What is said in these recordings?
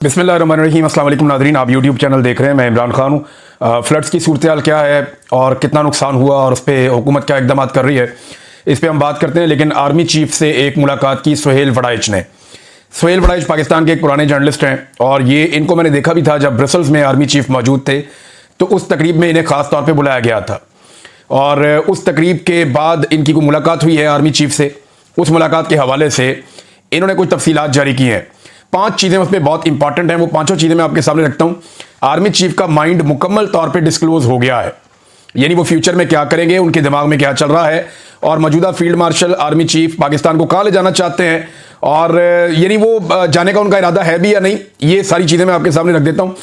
बिस्मिल्लाहिर्रहमानिर्रहीम। अस्सलाम वालेकुम नाज़रीन, आप यूट्यूब चैनल देख रहे हैं। मैं इमरान खान हूँ। फ्लड्स की सूरत हाल क्या है और कितना नुकसान हुआ और उस पर हुकूमत क्या इकदाम कर रही है, इस पर हम बात करते हैं। लेकिन आर्मी चीफ से एक मुलाकात की सुहेल वड़ाइच ने। सुहेल वड़ाइच पाकिस्तान के एक पुराने जर्नलिस्ट हैं और ये इनको मैंने देखा भी था जब ब्रसल्स में आर्मी चीफ मौजूद थे, तो उस तकरीब में इन्हें ख़ास तौर पर बुलाया गया था और उस तकरीब के बाद इनकी कोई मुलाकात हुई है आर्मी चीफ से। उस मुलाकात के हवाले से इन्होंने कुछ तफसीलात जारी की हैं। 5 चीज़ें उसमें बहुत इंपॉर्टेंट हैं, वो पांचों चीज़ें मैं आपके सामने रखता हूँ। आर्मी चीफ का माइंड मुकम्मल तौर पे डिस्क्लोज हो गया है, यानी वो फ्यूचर में क्या करेंगे, उनके दिमाग में क्या चल रहा है और मौजूदा field marshal army chief Pakistan को कहाँ ले जाना चाहते हैं और यानी वो जाने का उनका इरादा है भी या नहीं, ये सारी चीज़ें मैं आपके सामने रख देता हूँ।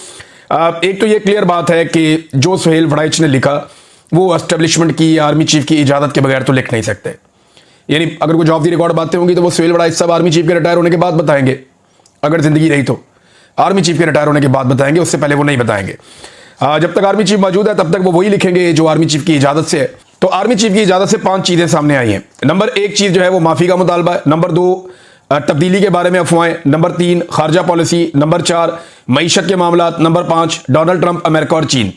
एक तो ये क्लियर बात है कि जो सुहेल वड़ाइच ने लिखा वो एस्टेब्लिशमेंट की आर्मी चीफ की इजाज़त के बगैर तो लिख नहीं सकते। यानी अगर कुछ ऑफ द रिकॉर्ड बातें होंगी तो वो सुहेल वड़ाइच साहब आर्मी चीफ के रिटायर होने के बाद बताएंगे, अगर जिंदगी रही तो आर्मी चीफ के रिटायर होने के बाद बताएंगे, उससे पहले वो नहीं बताएंगे। जब तक आर्मी चीफ मौजूद है तब तक वो वही लिखेंगे जो आर्मी चीफ की इजाजत से है। तो आर्मी चीफ की इजाजत से 5 चीजें सामने आई हैं। नंबर 1 चीज जो है वो माफी का मुतालबा है। नंबर 2 तब्दीली के बारे में अफवाहें। नंबर 3 खारजा पॉलिसी। नंबर 4 मईशत के मामला। नंबर 5 डोनाल्ड ट्रंप, अमेरिका और चीन।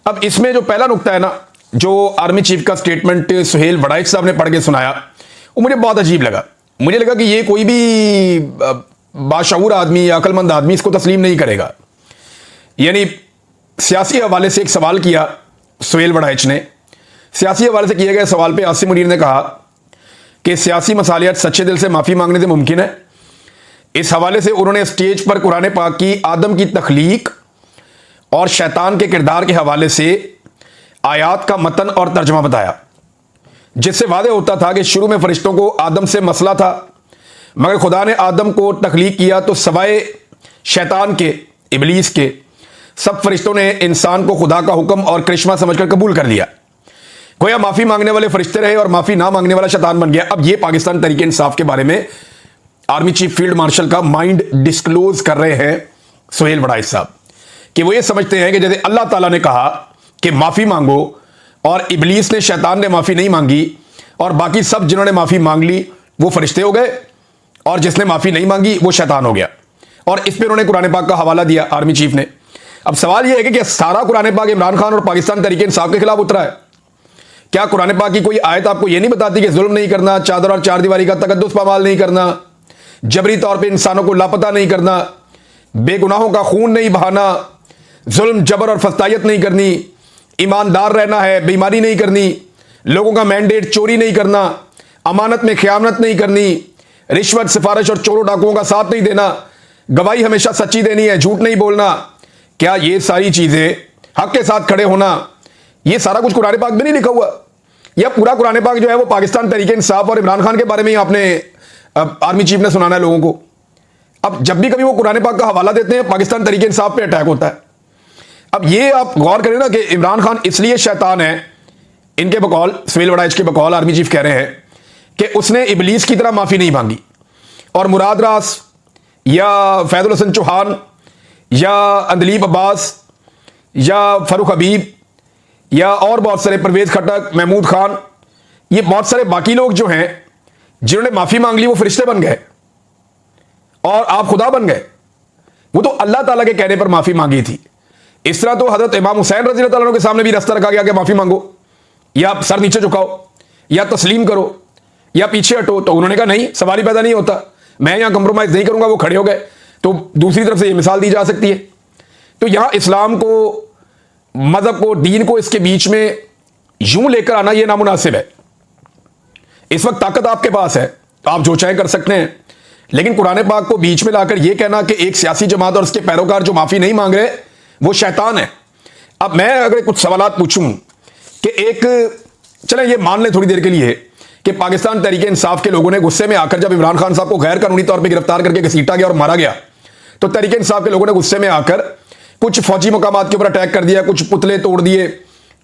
अब इसमें जो पहला नुकता है ना, जो आर्मी चीफ का स्टेटमेंट सुहेल वड़ाइच साहब ने पढ़ के सुनाया, वो मुझे बहुत अजीब लगा। मुझे लगा कि ये कोई भी बाशऊर आदमी या अक्लमंद आदमी इसको तस्लीम नहीं करेगा। यानी सियासी हवाले से एक सवाल किया सुहेल वड़ाइच ने। सियासी हवाले से किए गए सवाल पे आसिम मुनीर ने कहा कि सियासी मसालियात सच्चे दिल से माफ़ी मांगने से मुमकिन है। इस हवाले से उन्होंने स्टेज पर कुरान पाक की आदम की तख्लीक और शैतान के किरदार के हवाले से आयात का मतन और तर्जमा बताया, जिससे वादे होता था कि शुरू में फरिश्तों को आदम से मसला था, मगर खुदा ने आदम को तख्लीक किया तो सवाए शैतान के, इबलीस के, सब फरिश्तों ने इंसान को खुदा का हुक्म और करिश्मा समझकर कबूल कर लिया। गोया माफ़ी मांगने वाले फरिश्ते रहे और माफ़ी ना मांगने वाला शैतान बन गया। अब ये पाकिस्तान तहरीक इंसाफ के बारे में आर्मी चीफ फील्ड मार्शल का माइंड डिस्क्लोज कर रहे हैं सुहेल वड़ाइच साहब, कि वो ये समझते हैं कि जैसे अल्लाह ताला ने कहा कि माफ़ी मांगो और इबलीस ने, शैतान ने माफ़ी नहीं मांगी और बाकी सब जिन्होंने माफ़ी मांग ली वो फरिश्ते हो गए और जिसने माफ़ी नहीं मांगी वो शैतान हो गया। और इस पर उन्होंने कुरान पाक का हवाला दिया आर्मी चीफ ने। अब सवाल यह है कि सारा कुरान पाक इमरान खान और पाकिस्तान तहरीक इंसाफ के खिलाफ उतरा है? क्या कुरान पाक की कोई आयत आपको यह नहीं बताती कि जुल्म नहीं करना, चादर और चार दीवारी का तकद्दुस पामाल नहीं करना, जबरी तौर पर इंसानों को लापता नहीं करना, बेगुनाहों का खून नहीं बहाना, जुल्म जबर और फस्तायत नहीं करनी, ईमानदार रहना है, बेईमानी नहीं करनी, लोगों का मैंडेट चोरी नहीं करना, अमानत में खयानत नहीं करनी, रिश्वत, सिफारिश और चोरों डाकुओं का साथ नहीं देना, गवाही हमेशा सच्ची देनी है, झूठ नहीं बोलना। क्या ये सारी चीजें, हक के साथ खड़े होना, ये सारा कुछ कुरान पाक में नहीं लिखा हुआ? या पूरा कुरान पाक जो है वो पाकिस्तान तहरीक इंसाफ और इमरान खान के बारे में ही आपने आर्मी चीफ ने सुनाना है लोगों को? अब जब भी कभी वो कुरान पाक का हवाला देते हैं पाकिस्तान तहरीक इंसाफ पे अटैक होता है। अब ये आप गौर करें ना कि इमरान खान इसलिए शैतान है, इनके बकौल, सुहेल वड़ाइच के बकौल आर्मी चीफ कह रहे हैं कि उसने इबलीस की तरह माफ़ी नहीं मांगी और मुराद रास या फैजुल हसन चौहान या अंदलीब अब्बास या फरूख हबीब या और बहुत सारे, परवेज खटक, महमूद खान, ये बहुत सारे बाकी लोग जो हैं जिन्होंने माफ़ी मांग ली वो फरिश्ते बन गए और आप खुदा बन गए। वो तो अल्लाह ताला के कहने पर माफ़ी मांगी थी। इस तरह तो हजरत इमाम हुसैन रज़ी अल्लाह अन्हु के सामने भी रास्ता रखा गया कि माफ़ी मांगो या सर नीचे झुकाओ या तस्लीम करो या पीछे हटो, तो उन्होंने कहा नहीं, सवाल ही पैदा नहीं होता, मैं यहां कंप्रोमाइज नहीं करूंगा। वो खड़े हो गए। तो दूसरी तरफ से ये मिसाल दी जा सकती है। तो यहां इस्लाम को, मजहब को, दीन को इसके बीच में यूं लेकर आना यह नामुनासिब है। इस वक्त ताकत आपके पास है तो आप जो चाहे कर सकते हैं, लेकिन कुरान पाक को बीच में लाकर यह कहना कि एक सियासी जमात और उसके पैरोकार जो माफी नहीं मांग रहे वो शैतान है। अब मैं अगर कुछ सवालात पूछूं कि एक, चलें ये मान लें थोड़ी देर के लिए कि पाकिस्तान तहरीक इंसाफ के लोगों ने गुस्से में आकर जब इमरान खान साहब को गैर कानूनी तौर पर गिरफ्तार करके घसीटा गया और मारा गया, तो तहरीक इंसाफ के लोगों ने गुस्से में आकर कुछ फौजी मकामात के ऊपर अटैक कर दिया, कुछ पुतले तोड़ दिए,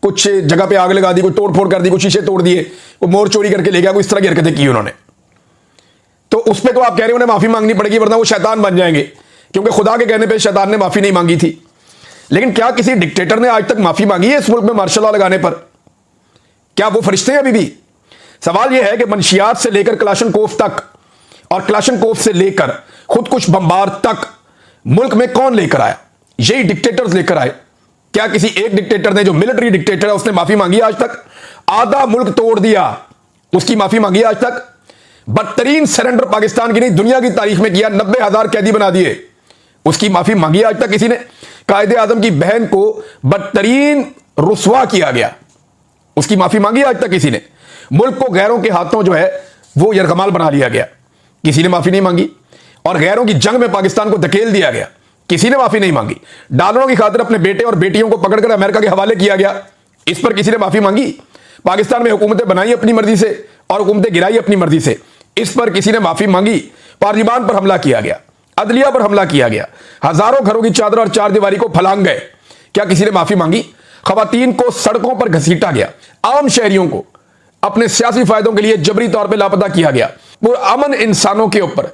कुछ जगह पे आग लगा दी, कुछ तोड़ फोड़ कर दी, कुछ शीशे तोड़ दिए, वो मोर चोरी करके ले गया, कुछ इस तरह की हरकतें की उन्होंने। तो उस पर तो आप कह रहे हो उन्हें माफी मांगनी पड़ेगी वरना वो शैतान बन जाएंगे, क्योंकि खुदा के कहने पर शैतान ने माफी नहीं मांगी थी। लेकिन क्या किसी डिक्टेटर ने आज तक माफी मांगी है इस मुल्क में मार्शल लॉ लगाने पर? क्या वो फरिश्ते हैं अभी भी? सवाल यह है कि मनशियात से लेकर कलाशनकोफ तक और कलाशनकोफ से लेकर खुद कुछ बम्बार तक मुल्क में कौन लेकर आया? यही डिक्टेटर्स लेकर आए। क्या किसी एक डिक्टेटर ने, जो मिलिट्री डिक्टेटर है, उसने माफी मांगी आज तक? आधा मुल्क तोड़ दिया, उसकी माफी मांगी आज तक? बदतरीन सरेंडर पाकिस्तान की नहीं दुनिया की तारीख में किया, 90,000 कैदी बना दिए, उसकी माफी मांगी आज तक किसी ने? कायदे आजम की बहन को बदतरीन रुसवा किया गया, उसकी माफी मांगी आज तक किसी ने? मुल्क को गैरों के हाथों जो है वो यरगमाल बना लिया गया, किसी ने माफी नहीं मांगी। और गैरों की जंग में पाकिस्तान को धकेल दिया गया, किसी ने माफी नहीं मांगी। डॉलरों की खातिर अपने बेटे और बेटियों को पकड़कर अमेरिका के हवाले किया गया, इस पर किसी ने माफी मांगी? पाकिस्तान में हुकूमतें बनाई अपनी मर्जी से और हुकूमतें गिराई अपनी मर्जी से, इस पर किसी ने माफी मांगी? पार्लियामान पर हमला किया गया, अदलिया पर हमला किया गया, हजारों घरों की चादर और चार दीवारी को फलांग गए, क्या किसी ने माफी मांगी? खवातीन को सड़कों पर घसीटा गया, आम शहरियों को अपने सियासी फायदों के लिए जबरी तौर पर लापता किया गया, अमन इंसानों के ऊपर